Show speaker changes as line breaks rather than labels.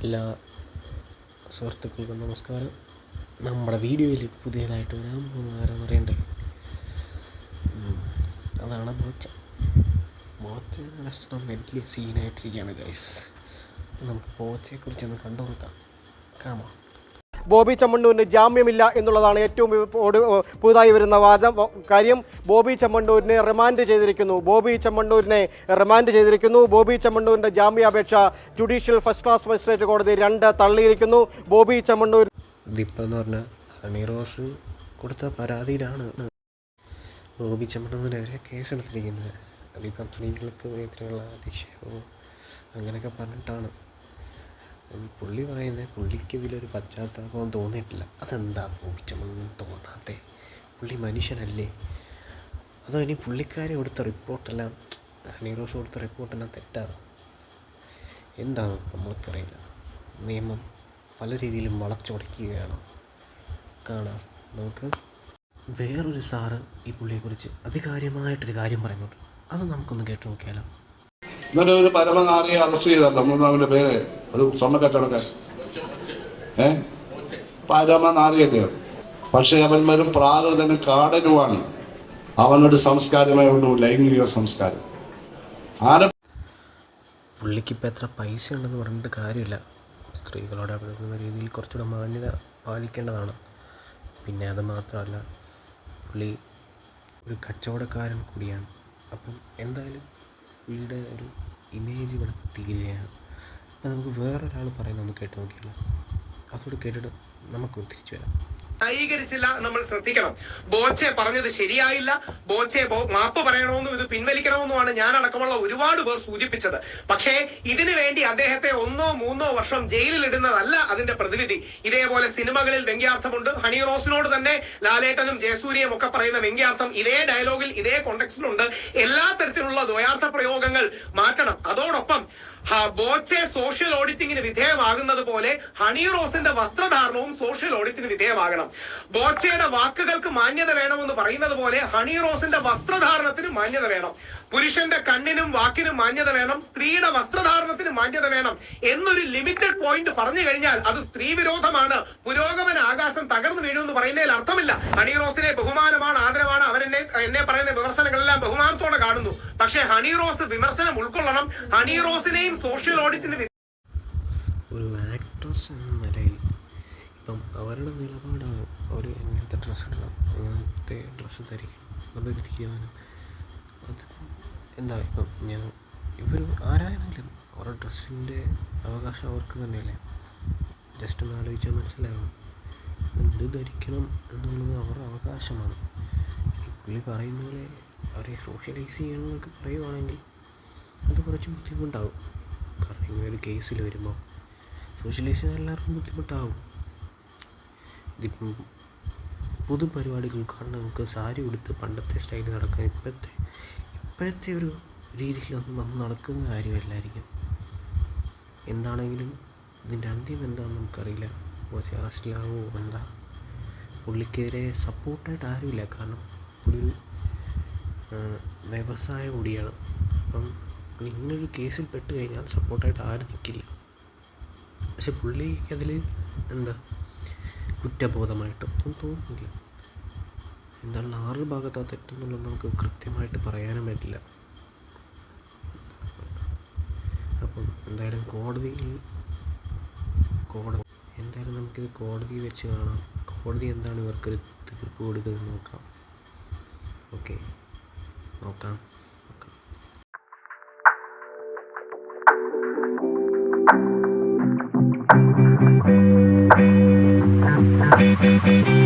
എല്ലാ സുഹൃത്തുക്കൾക്കും നമസ്കാരം. നമ്മുടെ വീഡിയോയിൽ പുതിയതായിട്ട് വരാൻ പോകുന്ന ആരാന്ന് അറിയണ്ടേ? അതാണ് ബോച്ച നഷ്ടം വലിയ സീനായിട്ടിരിക്കുകയാണ് ഗൈസ്. നമുക്ക് ബോച്ചയെക്കുറിച്ചൊന്ന് കണ്ടു നോക്കാം. കാമോ
ബോബി ചെമ്മണ്ണൂരിന് ജാമ്യമില്ല എന്നുള്ളതാണ് ഏറ്റവും പുതുതായി വരുന്ന കാര്യം. ബോബി ചെമ്മണ്ണൂരിനെ റിമാൻഡ് ചെയ്തിരിക്കുന്നു. ബോബി ചെമ്മണ്ണൂരിൻ്റെ ജാമ്യാപേക്ഷ ജുഡീഷ്യൽ ഫസ്റ്റ് ക്ലാസ് മജിസ്ട്രേറ്റ് കോടതി 2 തള്ളിയിരിക്കുന്നു. ബോബി ചെമ്മണ്ണൂർ
ഇതിപ്പെന്ന് പറഞ്ഞാൽ ഹണി റോസ് കൊടുത്ത പരാതിയിലാണ് ബോബി ചെമ്മണ്ണൂരിനെതിരെ കേസെടുത്തിരിക്കുന്നത്. അതിപ്പം സ്ത്രീകൾക്ക് എതിരെയുള്ള അധിക്ഷേപവും അങ്ങനെയൊക്കെ പറഞ്ഞിട്ടാണ് പുള്ളി പറയുന്നത്. പുള്ളിക്ക് ഇതിലൊരു പശ്ചാത്താപവും തോന്നിയിട്ടില്ല. അതെന്താ ബോബി ചെമ്മണ്ണൂരിന് തോന്നാത്തേ? പുള്ളി മനുഷ്യനല്ലേ? അതോ ഇനി പുള്ളിക്കാരി കൊടുത്ത റിപ്പോർട്ടെല്ലാം, ഹണി റോസ് കൊടുത്ത റിപ്പോർട്ടെല്ലാം തെറ്റാണ്? എന്താണ് നമ്മൾക്കറിയില്ല. നിയമം പല രീതിയിലും വളച്ചൊടിക്കുകയാണ്. കാണാം നമുക്ക്. വേറൊരു സാറ് ഈ പുള്ളിയെക്കുറിച്ച് അതികാര്യമായിട്ടൊരു കാര്യം പറയുന്നുണ്ട്. അത് നമുക്കൊന്ന് കേട്ട് നോക്കിയാലോ.
ഇന്നലെ ഒരു പരമനാരിയെ അറസ്റ്റ് ചെയ്തല്ലോ. അവന്റെ പേര് ഒരു സ്വർണ്ണക്കച്ചവടക്കാരൻ, പരമനാരിയല്ലേ. പക്ഷെ അവൻ വരും പ്രാകൃതനും കാടനുമാണ്. അവനൊരു സംസ്കാരമേ ഉള്ളൂ, ലൈംഗിക സംസ്കാരം.
പുള്ളിക്കിപ്പോൾ എത്ര പൈസ ഉണ്ടെന്ന് പറഞ്ഞിട്ട് കാര്യമില്ല. സ്ത്രീകളോട് അഭിനയിക്കുന്ന രീതിയിൽ കുറച്ചുകൂടെ മാന്യത പാലിക്കേണ്ടതാണ്. പിന്നെ അത് മാത്രമല്ല, പുള്ളി ഒരു കച്ചവടക്കാരൻ കൂടിയാണ്. അപ്പം എന്തായാലും പുള്ളിയുടെ ഒരു ഇമേജ് ഇവിടെ തീരുകയാണ്. അപ്പം നമുക്ക് വേറൊരാൾ പറയുന്നത് കേട്ട് നോക്കിയാലോ. അതോട് കേട്ടിട്ട് നമുക്ക് തിരിച്ചു വരാം.
ന്യായീകരിച്ചില്ല, നമ്മൾ ശ്രദ്ധിക്കണം. ബോച്ചെ പറഞ്ഞത് ശരിയായില്ല, ബോച്ചെ മാപ്പ് പറയണമെന്നും ഇത് പിൻവലിക്കണമെന്നുമാണ് ഞാൻ അടക്കമുള്ള ഒരുപാട് പേർ സൂചിപ്പിച്ചത്. പക്ഷേ ഇതിനു വേണ്ടി അദ്ദേഹത്തെ 1-3 വർഷം ജയിലിൽ ഇടുന്നതല്ല അതിന്റെ പ്രതിവിധി. ഇതേപോലെ സിനിമകളിൽ വ്യംഗ്യാർത്ഥമുണ്ട്. ഹണി റോസിനോട് തന്നെ ലാലേട്ടനും ജയസൂര്യയും ഒക്കെ പറയുന്ന വ്യംഗ്യാർത്ഥം ഇതേ ഡയലോഗിൽ ഇതേ കോണ്ടെക്സ്റ്റിലുണ്ട്. എല്ലാ തരത്തിലുള്ള ദ്വയാർത്ഥ പ്രയോഗങ്ങൾ മാറ്റണം. അതോടൊപ്പം ബോച്ചെ സോഷ്യൽ ഓഡിറ്റിങ്ങിന് വിധേയമാകുന്നത് പോലെ ഹണി റോസിന്റെ വസ്ത്രധാരണവും സോഷ്യൽ ഓഡിറ്റിന് വിധേയമാകണം. ബോച്ചയുടെ വാക്കുകൾക്ക് മാന്യത വേണമെന്ന് പറയുന്നത് പോലെ ഹണി റോസിന്റെ വസ്ത്രധാരണത്തിന് മാന്യത വേണം. പുരുഷന്റെ കണ്ണിനും വാക്കിനും മാന്യത വേണം, സ്ത്രീയുടെ വസ്ത്രധാരണത്തിന് മാന്യത വേണം എന്നൊരു ലിമിറ്റഡ് പോയിന്റ് പറഞ്ഞു കഴിഞ്ഞാൽ അത് സ്ത്രീ വിരോധമാണ്. പുരോഗമന ആകാശം തകർന്നു വീഴുമെന്ന് പറയുന്നതിൽ അർത്ഥമില്ല. ഹണി റോസിനെ ബഹുമാനമാണ്, ആദരവാണ്. എന്നെ പറയുന്ന വിമർശനങ്ങളെല്ലാം ബഹുമാനത്തോടെ കാണുന്നു. പക്ഷേ ഹണി റോസ് വിമർശനം ഉൾക്കൊള്ളണം. ഹണി റോസിനെയും സോഷ്യൽ ഓഡിറ്റിന്
ഒരു ആക്ട്രസ് എന്ന നിലയിൽ ഇപ്പം അവരുടെ നിലപാടാണ്. അവർ എങ്ങനത്തെ ഡ്രസ്സ് ഇടണം, അങ്ങനത്തെ ഡ്രസ്സ് ധരിക്കണം എന്നുള്ളൊരു തീരുമാനം. അതിപ്പം എന്താ, ഇപ്പം ഇവർ ആരായാലും അവരുടെ ഡ്രസ്സിൻ്റെ അവകാശം അവർക്ക് തന്നെയല്ലേ. ജസ്റ്റ് ഒന്ന് ആലോചിച്ചാൽ മനസ്സിലാകും. എന്ത് ധരിക്കണം എന്നുള്ളത് അവരുടെ അവകാശമാണ്. പുള്ളി പറയുന്ന പോലെ അവരെ സോഷ്യലൈസ് ചെയ്യണമെന്നൊക്കെ പറയുവാണെങ്കിൽ അത് കുറച്ച് ബുദ്ധിമുട്ടാവും. കാരണം ഇങ്ങനെ ഒരു കേസിൽ വരുമ്പോൾ സോഷ്യലൈസ് എല്ലാവർക്കും ബുദ്ധിമുട്ടാവും. ഇതിപ്പം പൊതുപരിപാടികൾ കാരണം നമുക്ക് സാരി ഉടുത്ത് പണ്ടത്തെ സ്റ്റൈൽ നടക്കാൻ ഇപ്പോഴത്തെ ഒരു രീതിയിലൊന്നും നടക്കുന്ന കാര്യമല്ലായിരിക്കും. എന്താണെങ്കിലും ഇതിൻ്റെ അന്ത്യം എന്താണെന്ന് നമുക്കറിയില്ല. ബോച്ചെ അറസ്റ്റിലാവുമോ എന്താ? പുള്ളിക്കെതിരെ സപ്പോർട്ടായിട്ട് ആരുമില്ല. കാരണം പുള്ളി വ്യവസായം കൂടിയാണ്. അപ്പം ഇങ്ങനൊരു കേസിൽ പെട്ട് കഴിഞ്ഞാൽ സപ്പോർട്ടായിട്ട് ആരും നിൽക്കില്ല. പക്ഷെ പുള്ളിക്ക് അതിൽ എന്താ കുറ്റബോധമായിട്ടൊന്നും തോന്നുന്നില്ല. എന്താണ് ആരുടെ ഭാഗത്താണ് തെറ്റെന്നുള്ളത് നമുക്ക് കൃത്യമായിട്ട് പറയാനും പറ്റില്ല. അപ്പം എന്തായാലും നമുക്കിത് കോടതി വെച്ച് കാണാം. കോടതി എന്താണ് ഇവർക്കൊരു തീർപ്പ് കൊടുക്കുന്നത് നോക്കാം. ഓക്കെ, നോക്കാം.
Thank you.